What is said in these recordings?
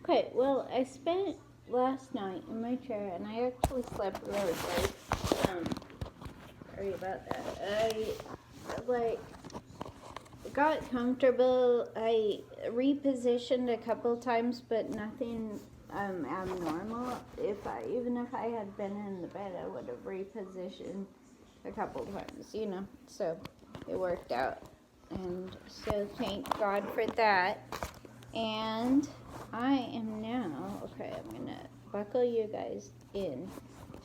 Okay, well, I spent last night in my chair, and I actually slept really good. Sorry about that. I got comfortable. I repositioned a couple times, but nothing abnormal. Even if I had been in the bed, I would have repositioned a couple times. So it worked out, and so thank God for that. And I am now, okay, I'm gonna buckle you guys in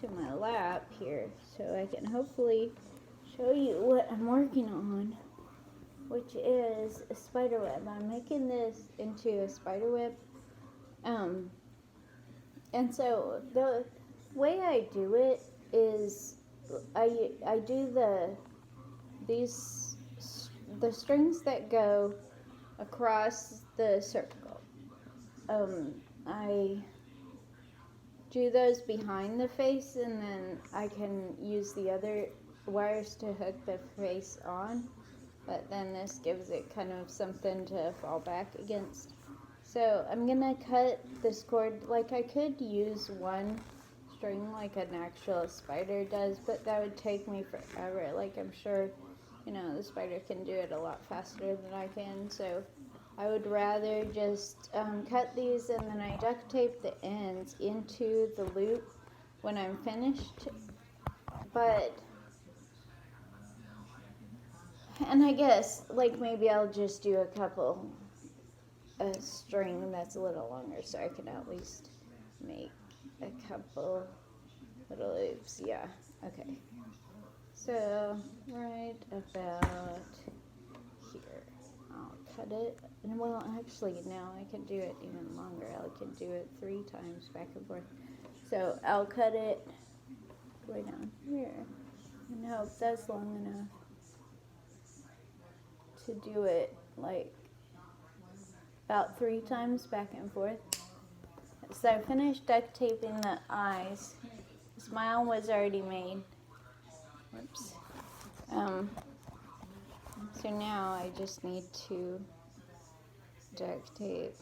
to my lap here so I can hopefully show you what I'm working on, which is a spider web. I'm making this into a spider web. And so the way I do it is I do the strings that go across the circle. I do those behind the face, and then I can use the other wires to hook the face on, but then this gives it kind of something to fall back against. So I'm gonna cut this cord. Like, I could use one string like an actual spider does, but that would take me forever. Like, I'm sure the spider can do it a lot faster than I can, so I would rather just cut these, and then I duct tape the ends into the loop when I'm finished. And I guess, like, maybe I'll just do a string that's a little longer so I can at least make a couple little loops. Yeah, okay. So, right about here. I'll cut it. And well, actually, now I can do it even longer. I can do it 3 times back and forth. So I'll cut it way down here. And hope that's long enough to do it like about 3 times back and forth. So I finished duct taping the eyes. The smile was already made. Whoops. So now I just need to duct tape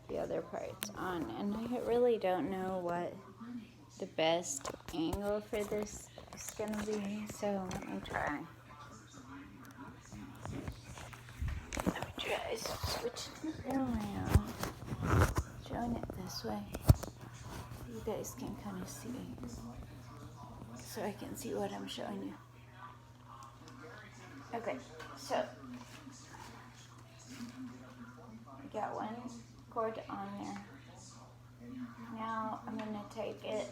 the other parts on, and I really don't know what the best angle for this is gonna be, so let me try switching it around, showing it this way. You guys can kind of see, so I can see what I'm showing you. Okay, so I got one cord on there. Now I'm going to take this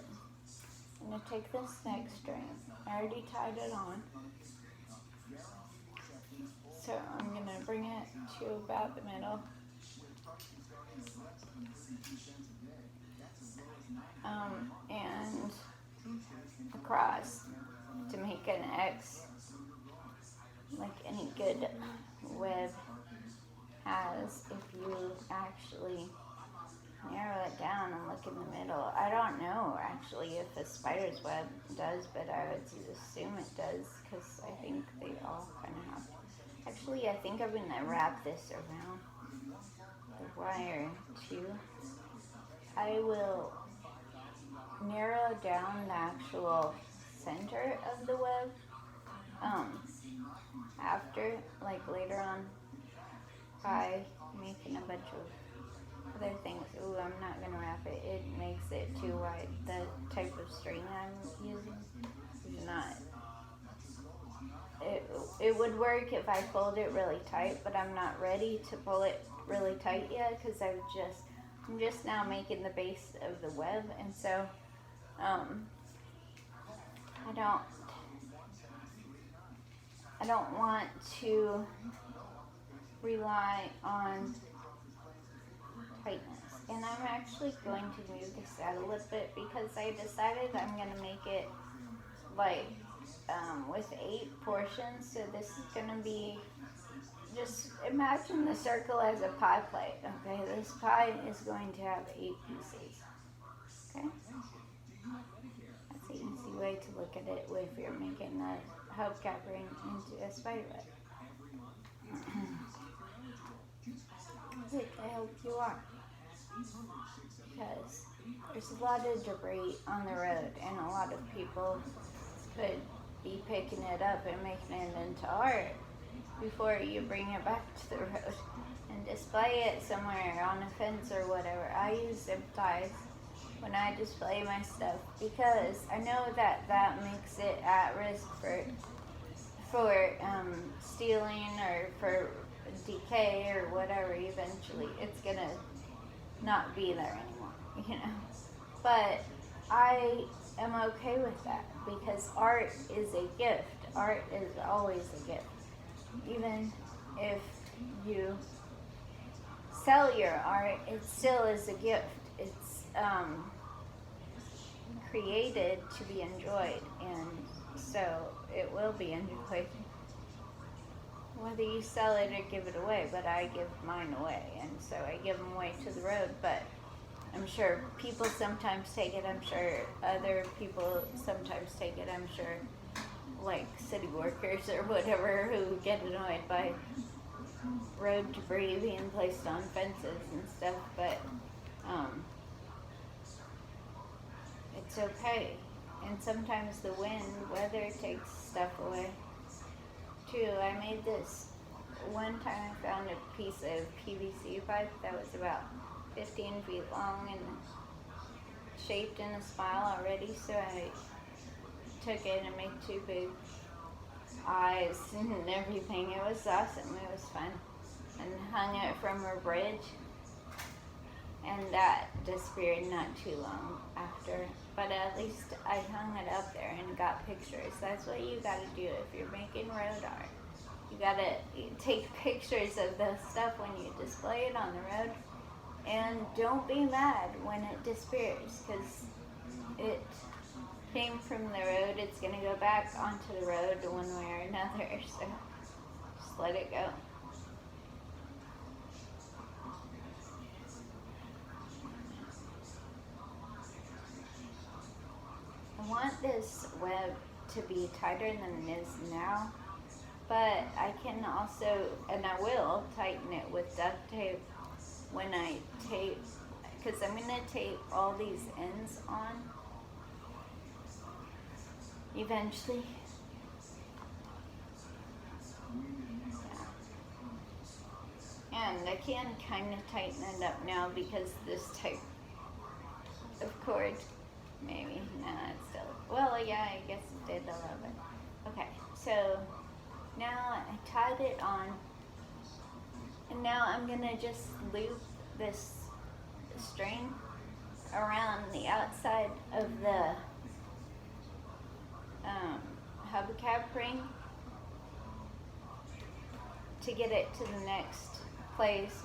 next string. I already tied it on. So I'm going to bring it to about the middle. And across to make an X, like any good web has if you actually narrow it down and look in the middle. I don't know actually if a spider's web does, but I would assume it does, because I think they all kind of have. Actually, I think I'm going to wrap this around the wire too. I will narrow down the actual center of the web after, like later on, by making a bunch of other things. Ooh, I'm not going to wrap it. It makes it too wide. The type of string I'm using is not. It would work if I pulled it really tight, but I'm not ready to pull it really tight yet, because I'm just now making the base of the web, and so I don't want to rely on tightness. And I'm actually going to move this out a little bit, because I decided I'm going to make it like with 8 portions. So this is going to be, just imagine the circle as a pie plate. Okay, this pie is going to have 8 pieces. Okay, that's an easy way to look at it if you're making a hubcap ring into a spider web. I hope you are. because there's a lot of debris on the road, and a lot of people could be picking it up and making it into art before you bring it back to the road and display it somewhere on a fence or whatever. I use zip ties when I display my stuff because I know that makes it at risk for stealing or for decay or whatever. Eventually it's gonna not be there anymore. But I am okay with that because art is a gift. Art is always a gift. Even if you sell your art, it still is a gift. It's created to be enjoyed, and so it will be enjoyed whether you sell it or give it away. But I give mine away, and so I give them away to the road. But I'm sure people sometimes take it. I'm sure other people sometimes take it. I'm sure, like city workers or whatever, who get annoyed by road debris being placed on fences and stuff. But it's okay. And sometimes the weather takes stuff away too. I made this one time. I found a piece of PVC pipe that was about 15 feet long and shaped in a smile already, so I took it and made two big eyes and everything. It was awesome. It was fun. And hung it from a bridge, and that disappeared not too long after. But at least I hung it up there and got pictures. That's what you gotta do if you're making road art. You gotta take pictures of the stuff when you display it on the road, and don't be mad when it disappears, because it came from the road. It's gonna go back onto the road one way or another, so just let it go. I want this web to be tighter than it is now, but I can also, and I will, tighten it with duct tape when I tape, because I'm going to tape all these ends on eventually. Yeah. And I can kind of tighten it up now because this type of cord, maybe, no, it's still, well, yeah, I guess it did a little bit. Okay, so now I tied it on, and now I'm gonna just loop this string around the outside of the hubcap ring to get it to the next place.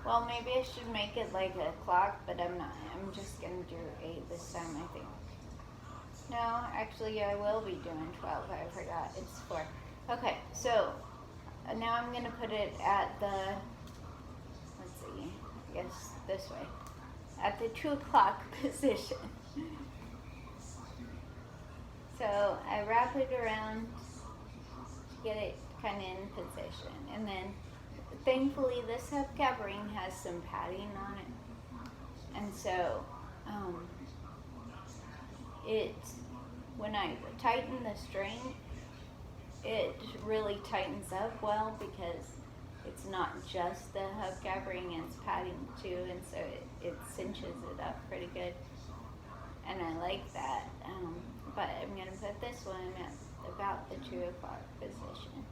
Well, maybe I should make it like a clock, but I'm not. I'm just gonna do 8 this time, I think. No, actually I will be doing 12. I forgot. It's 4. Okay, so now I'm gonna put it at the, let's see, I guess this way, at the 2 o'clock position. So I wrap it around to get it kind of in position, and then thankfully this hubcap ring has some padding on it, and so when I tighten the string, it really tightens up well because it's not just the hubcap ring, it's padding too, and so it cinches it up pretty good, and I like that. But I'm going to put this one at about the 2 o'clock position.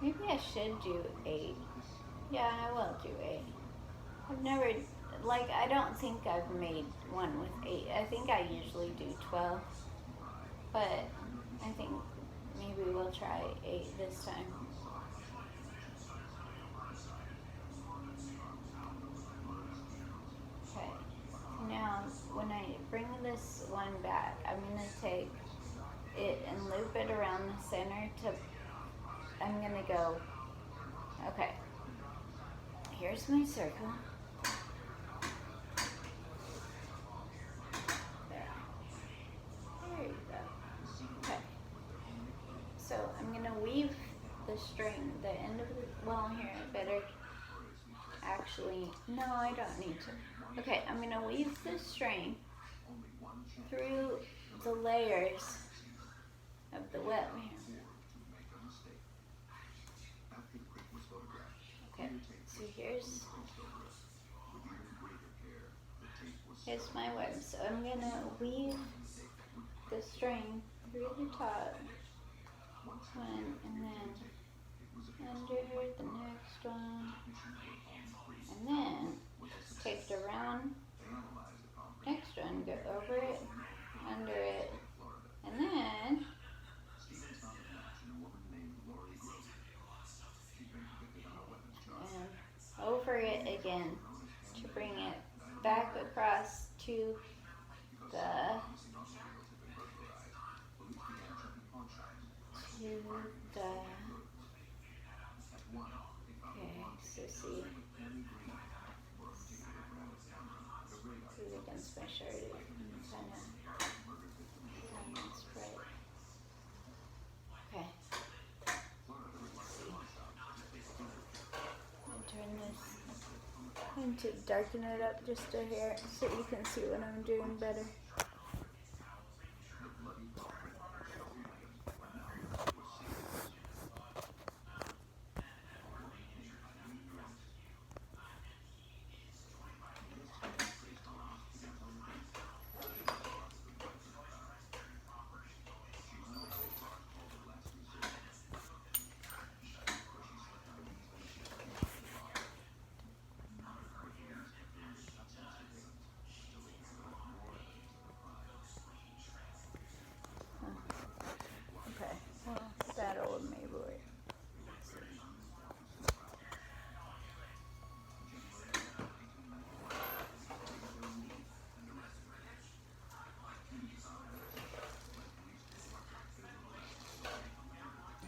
Maybe I should do 8. Yeah, I will do 8. I've never, I don't think I've made one with 8. I think I usually do 12. But I think maybe we'll try 8 this time. Okay. Now, when I bring this one back, I'm going to take it and loop it around the center I'm going to go, okay, here's my circle. There you go. Okay. So I'm gonna weave the string, the end of the, well, here, I better actually, no, I don't need to. Okay, I'm gonna weave the string through the layers of the web here. Okay, so here's my web. So I'm gonna weave the string through the top one and then under the next one, and then take the round next one, go over it, under it, and then over it again to bring it back across to the okay, so see against my shirt and kind of spread. Okay. Turn this. I need to darken it up just a hair so you can see what I'm doing better. That old Mayboy.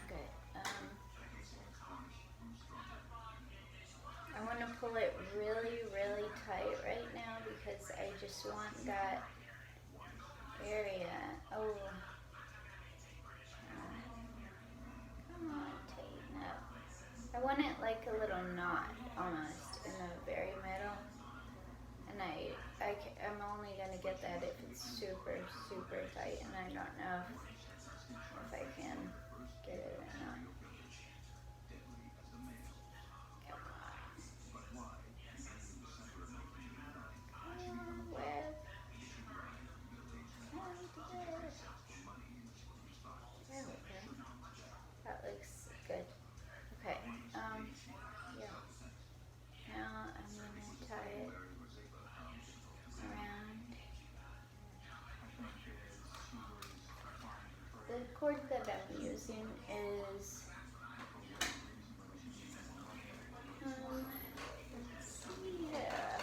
Okay. I want to pull it really, really tight right now because I just want that area. Oh. Come on, tighten up. I want it like a little knot almost in the very middle, and I'm only gonna get that if it's super, super tight, and I don't know if I can get it or not. That looks good. Okay, yeah. Now I'm gonna tie it around. The cord that I'm using is yeah.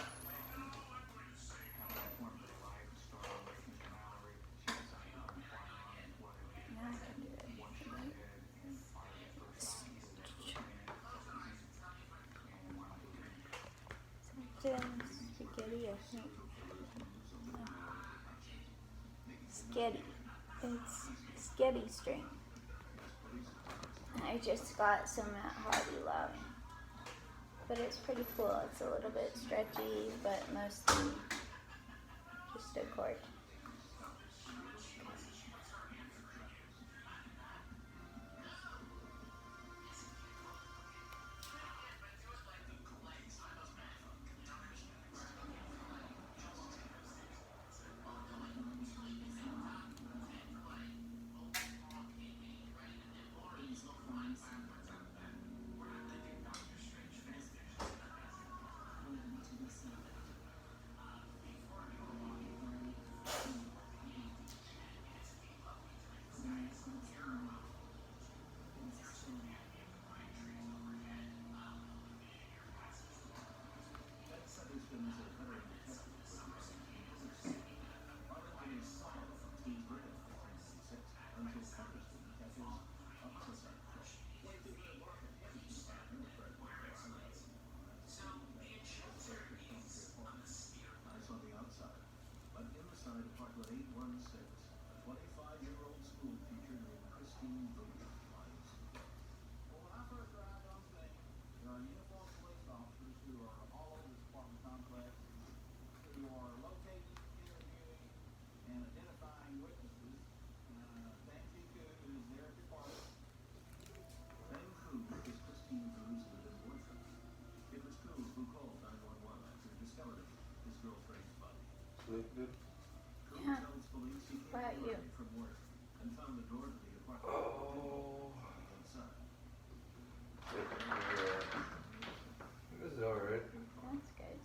Now I can do it. Spaghetti, I think. Sketty. It's sketty string. I just got some at Hobby Lobby. But it's pretty cool. It's a little bit stretchy, but mostly just a cord. Oh. Yeah. This is alright. That's good.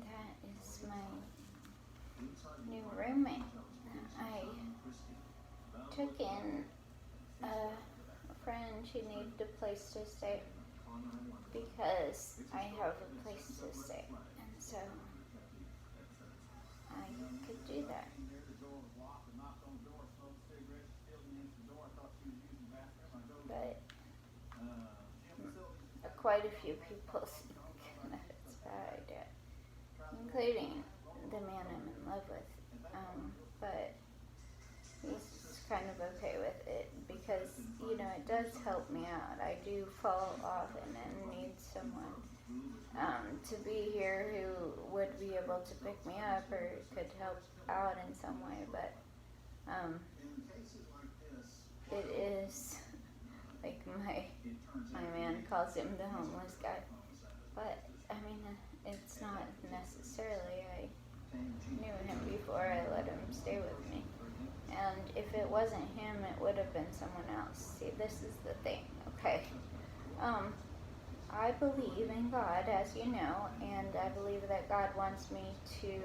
That is my new roommate. I took in a friend. She needed a place to stay because I have a place to stay, and so I could do that. But quite a few people think that it's a bad idea, including the man I'm in love with. But he's kind of okay with it because, you know, it does help me out. I do fall often and need someone to be here who would be able to pick me up or could help out in some way. But it is like my man calls him the homeless guy. But I mean, it's not necessarily. I knew him before I let him stay with me. And if it wasn't him, it would have been someone else. See, this is the thing, okay? I believe in God, as you know, and I believe that God wants me to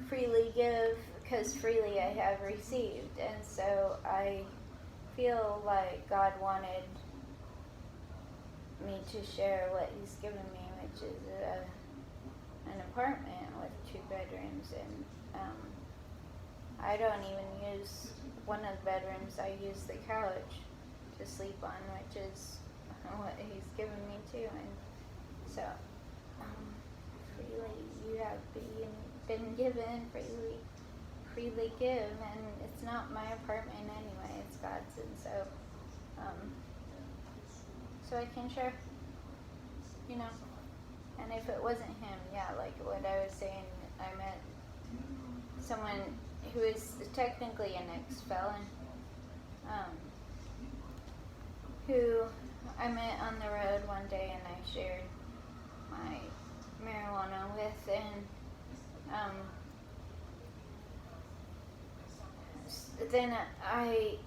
freely give, because freely I have received. And so I feel like God wanted me to share what He's given me, which is an apartment with 2 bedrooms, and I don't even use one of the bedrooms. I use the couch to sleep on, which is what He's given me too. And so freely you have been given, freely give, and it's not my apartment anyway, it's God's. And so I can share, you know. And if it wasn't him, yeah, like what I was saying, I met someone who is technically an ex-felon, who I met on the road one day, and I shared my marijuana with, and then I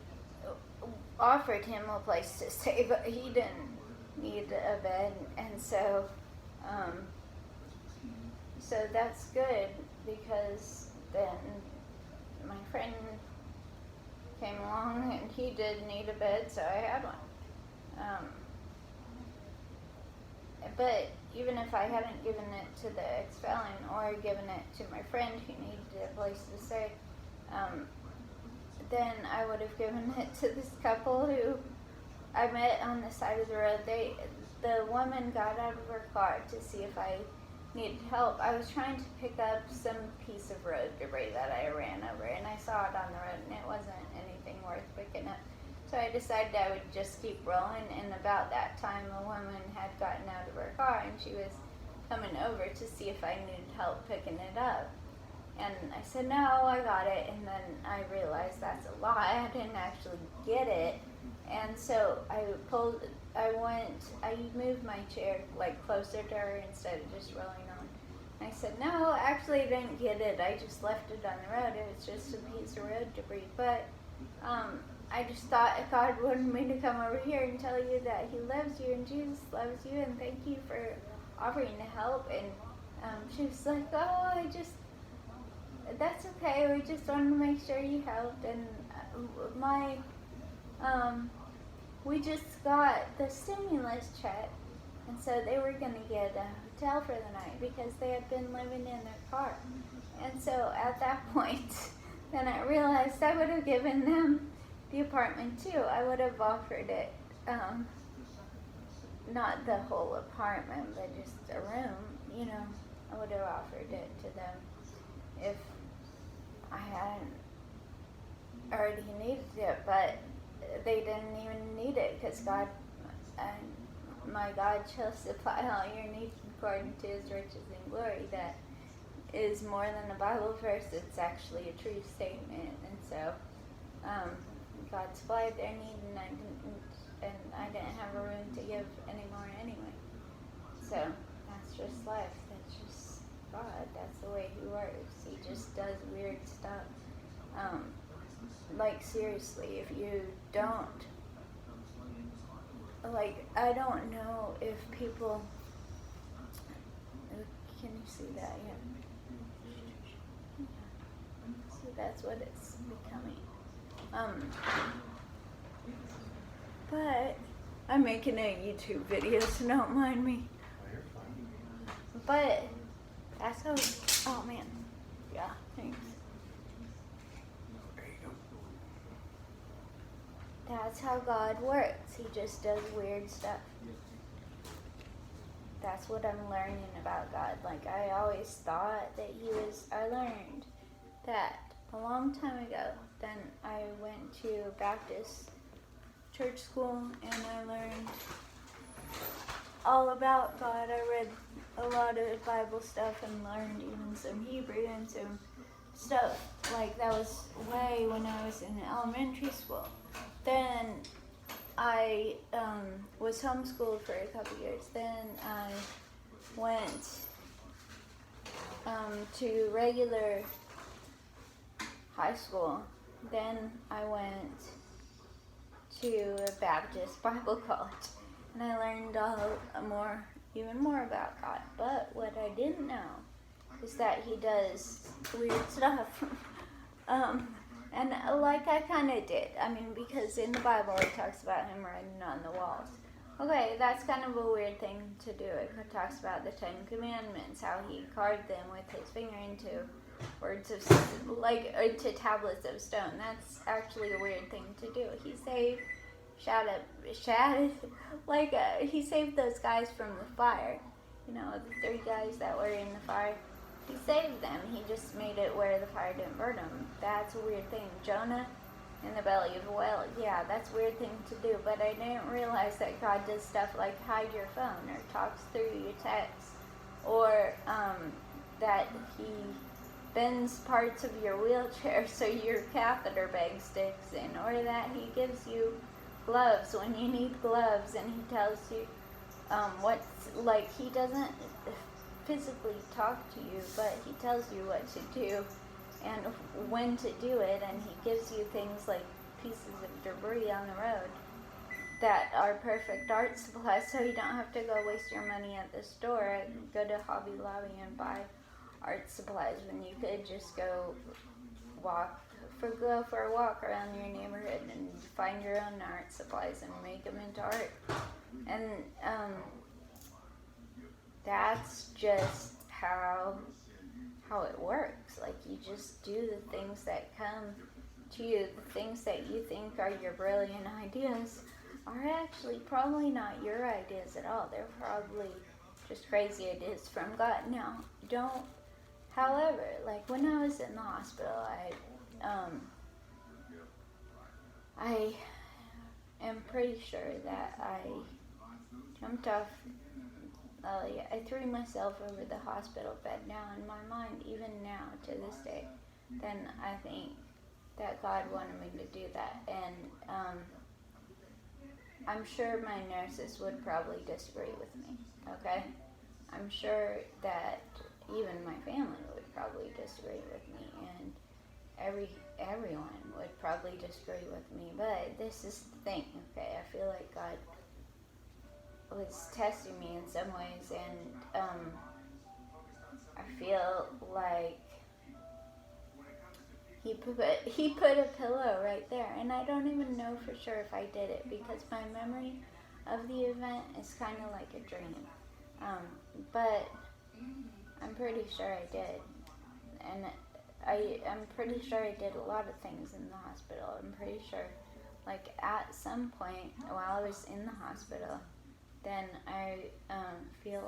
offered him a place to stay, but he didn't need a bed, and so that's good, because then my friend came along and he did need a bed, so I had one. But even if I hadn't given it to the ex-felon or given it to my friend who needed a place to stay, then I would have given it to this couple who I met on the side of the road. The woman got out of her car to see if I needed help. I was trying to pick up some piece of road debris that I ran over, and I saw it on the road, and it wasn't anything worth picking up. So I decided I would just keep rolling, and about that time a woman had gotten out of her car, and she was coming over to see if I needed help picking it up. And I said, no, I got it, and then I realized that's a lie. I didn't actually get it. And so I moved my chair like closer to her instead of just rolling on. I said, no, actually I didn't get it. I just left it on the road. It was just a piece of road debris. But I just thought God wanted me to come over here and tell you that He loves you and Jesus loves you, and thank you for offering to help. And she was like, oh, that's okay. We just wanted to make sure you helped. And we just got the stimulus check, and so they were going to get a hotel for the night because they had been living in their car. And so at that point, then I realized I would have given them the apartment too. I would have offered it, not the whole apartment, but just a room, you know. I would have offered it to them if I hadn't already needed it, but they didn't even need it because God and my God shall supply all your needs according to his riches and glory. That is more than a Bible verse. It's actually a true statement. And so God supplied their need, and I didn't have a room to give anymore anyway. So that's just life. That's just God. That's the way he works. He just does weird stuff. Like, seriously, if you don't, like, I don't know if people, can you see that? Yeah. So that's what it's becoming. But I'm making a YouTube video, so don't mind me. Oh, you're fine. But that's how, oh man, yeah, thanks. There you go. That's how God works. He just does weird stuff. That's what I'm learning about God. Like, I always thought that I learned that a long time ago. Then I went to Baptist church school and I learned all about God. I read a lot of Bible stuff and learned even some Hebrew and some stuff. Like, that was way when I was in elementary school. Then I was homeschooled for a couple years. Then I went to regular high school. Then I went to a Baptist Bible college. And I learned even more about God. But what I didn't know is that he does weird stuff. And like I kind of did. I mean, because in the Bible it talks about him writing on the walls. Okay, that's kind of a weird thing to do. It talks about the Ten Commandments, how he carved them with his finger into words of, to tablets of stone. That's actually a weird thing to do. He saved, he saved those guys from the fire. You know, the 3 guys that were in the fire. He saved them. He just made it where the fire didn't burn them. That's a weird thing. Jonah in the belly of a whale. Yeah, that's a weird thing to do. But I didn't realize that God does stuff like hide your phone or talks through your text. Or that he bends parts of your wheelchair so your catheter bag sticks in. Or that he gives you gloves when you need gloves. And he tells you he doesn't physically talk to you, but he tells you what to do and when to do it, and he gives you things like pieces of debris on the road that are perfect art supplies, so you don't have to go waste your money at the store and go to Hobby Lobby and buy art supplies when you could just go for a walk around your neighborhood and find your own art supplies and make them into art. And that's just how it works. Like, you just do the things that come to you. The things that you think are your brilliant ideas are actually probably not your ideas at all. They're probably just crazy ideas from God. Now, however, like when I was in the hospital, I am pretty sure that I jumped off. I threw myself over the hospital bed. Now, in my mind, even now to this day, then I think that God wanted me to do that. And I'm sure my nurses would probably disagree with me. Okay, I'm sure that even my family would probably disagree with me, and everyone would probably disagree with me. But this is the thing. Okay, I feel like God was testing me in some ways, and I feel like he put a pillow right there, and I don't even know for sure if I did it because my memory of the event is kind of like a dream, but I'm pretty sure I did, and I'm pretty sure I did a lot of things in the hospital. I'm pretty sure, like, at some point while I was in the hospital, then I feel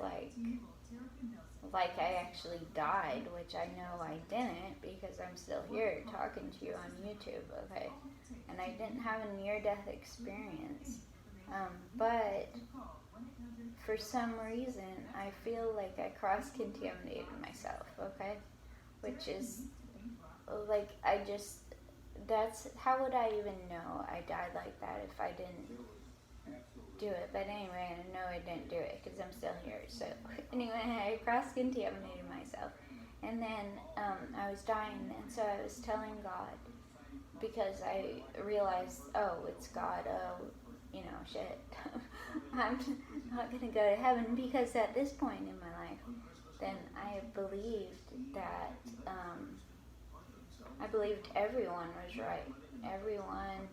like I actually died, which I know I didn't because I'm still here talking to you on YouTube, okay? And I didn't have a near-death experience, But for some reason, I feel like I cross-contaminated myself, okay? Which is, like, that's, how would I even know I died like that if I didn't do it? But anyway, I know I didn't do it because I'm still here. So anyway, I cross-contaminated myself. And then I was dying, and so I was telling God, because I realized, oh, it's God, oh, shit. I'm not going to go to heaven, because at this point in my life, then I believed that, I believed everyone was right. Everyone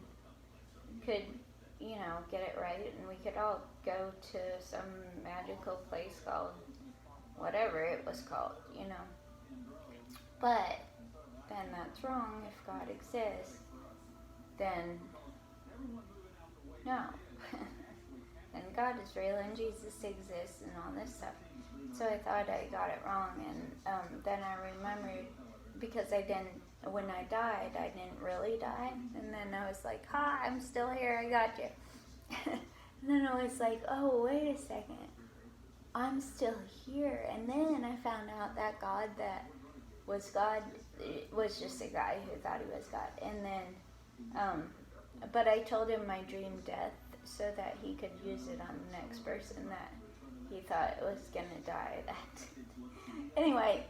could, get it right, and we could all go to some magical place called whatever it was called, But then that's wrong. If God exists, then no. And God is real, and Jesus exists, and all this stuff. So I thought I got it wrong, and then I remembered, because when I died, I didn't really die, and then I was like, ha, I'm still here, I got you. And then I was like, oh, wait a second, I'm still here. And then I found out that God that was God was just a guy who thought he was God. And then, but I told him my dream death so that he could use it on the next person that he thought was going to die. Anyway,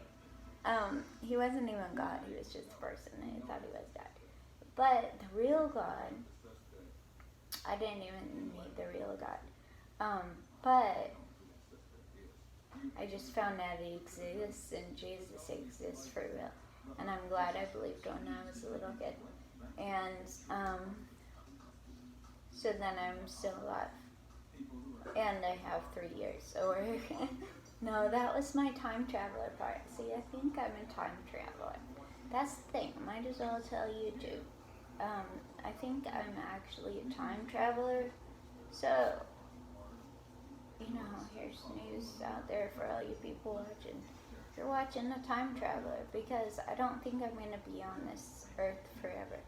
he wasn't even God. He was just a person, and he thought he was God. But the real God, I didn't even meet the real God. But I just found out he exists, and Jesus exists for real. And I'm glad I believed when I was a little kid. And so then I'm still alive. And I have 3 years. Or no, that was my time traveler part. See, I think I'm a time traveler. That's the thing. I might as well tell you too. I think I'm actually a time traveler. So, here's news out there for all you people watching. You're watching a time traveler, because I don't think I'm going to be on this earth forever.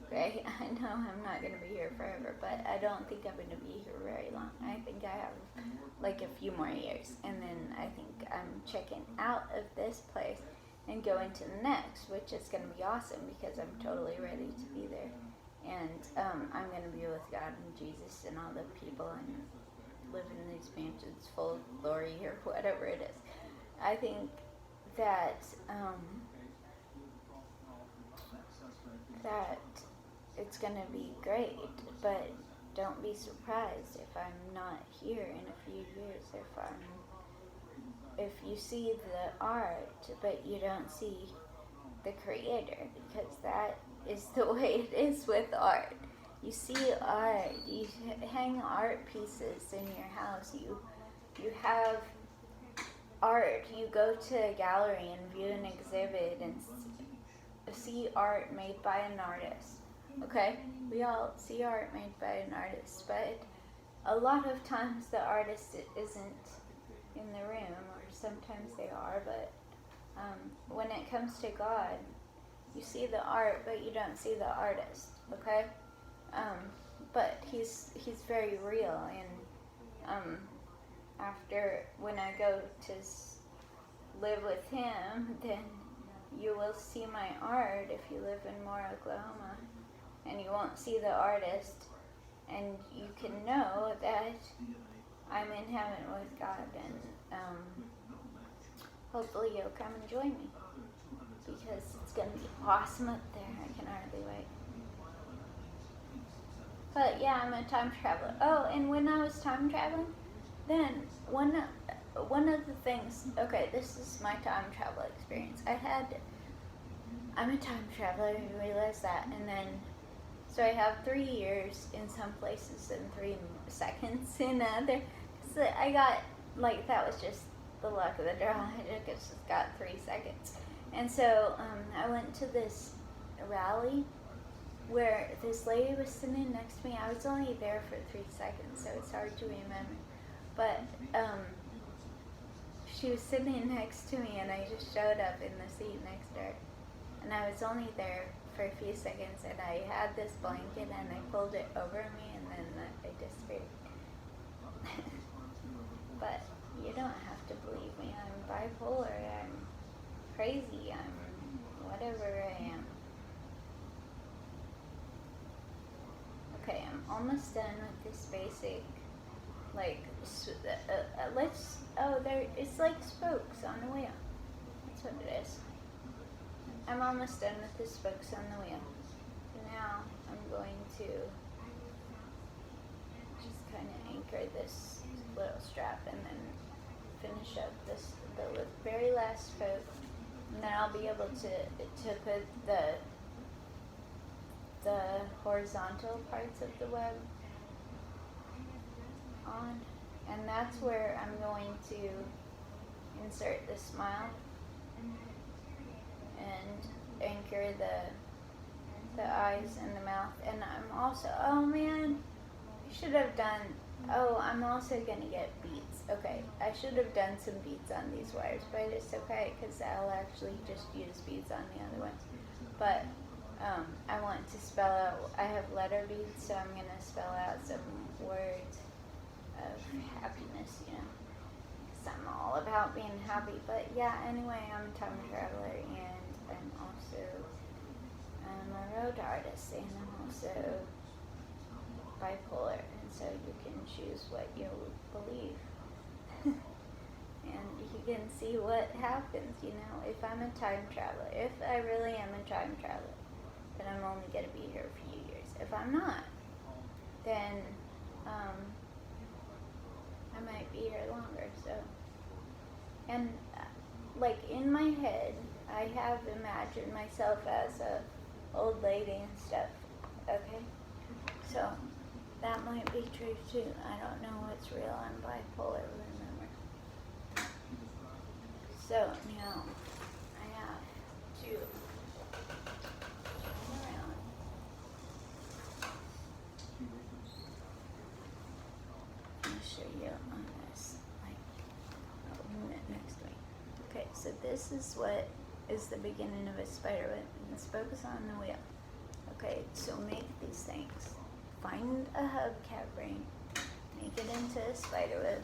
Okay, I know I'm not going to be here forever, but I don't think I'm going to be here very long. I think I have like a few more years, and then I think I'm checking out of this place and going to the next, which is going to be awesome, because I'm totally ready to be there. And I'm going to be with God and Jesus and all the people and live in these mansions full of glory, or whatever it is. I think that that it's going to be great, but don't be surprised if I'm not here in a few years, if you see the art but you don't see the creator, because that is the way it is with art. You see art, you hang art pieces in your house, you have art, you go to a gallery and view an exhibit and see art made by an artist. Okay, we all see art made by an artist, but a lot of times the artist isn't in the room, or sometimes they are, but when it comes to God, you see the art, but you don't see the artist, okay? But he's very real, and after, when I go to live with him, then you will see my art if you live in Moore, Oklahoma, and you won't see the artist, and you can know that I'm in heaven with God, and hopefully you'll come and join me, because it's going to be awesome up there. I can hardly wait. But yeah, I'm a time traveler. Oh, and when I was time traveling, then one of the things, okay, this is my time travel experience. I'm a time traveler, you realize that, and then, so I have 3 years in some places and 3 seconds in other. So I got, like, that was just the luck of the draw. I just got 3 seconds. And so I went to this rally where this lady was sitting next to me. I was only there for 3 seconds, so it's hard to remember. But she was sitting next to me, and I just showed up in the seat next to her. And I was only there for a few seconds, and I had this blanket, and I pulled it over me, and then I disappeared. bipolar, I'm crazy, I'm whatever I am. Okay, I'm almost done with this basic, like, it's like spokes on a wheel. That's what it is. I'm almost done with the spokes on the wheel. So now I'm going to just kind of anchor this little strap and then finish up the very last spoke, and then I'll be able to put the horizontal parts of the web on, and that's where I'm going to insert the smile and anchor the eyes and the mouth. And I'm also, oh man, I should have done, I'm also gonna get beads. Okay, I should have done some beads on these wires, but it's okay because I'll actually just use beads on the other ones. But I want to spell out, I have letter beads, so I'm gonna spell out some words of happiness, you know, because I'm all about being happy. But yeah, anyway, I'm a time traveler, and I'm also a road artist, and I'm also bipolar, and so you can choose what you believe. And you can see what happens, you know, if I'm a time traveler, if I really am a time traveler, then I'm only going to be here a few years. If I'm not, then I might be here longer. So, and like in my head, I have imagined myself as a old lady and stuff. Okay, so that might be true too. I don't know what's real. I'm bipolar, remember. So now I have to turn around. I'll show you on this, like, a minute next week. Okay, so this is what is the beginning of a spider web, and let's focus on the wheel. Okay, so make these things. Find a hubcap ring, make it into a spider web,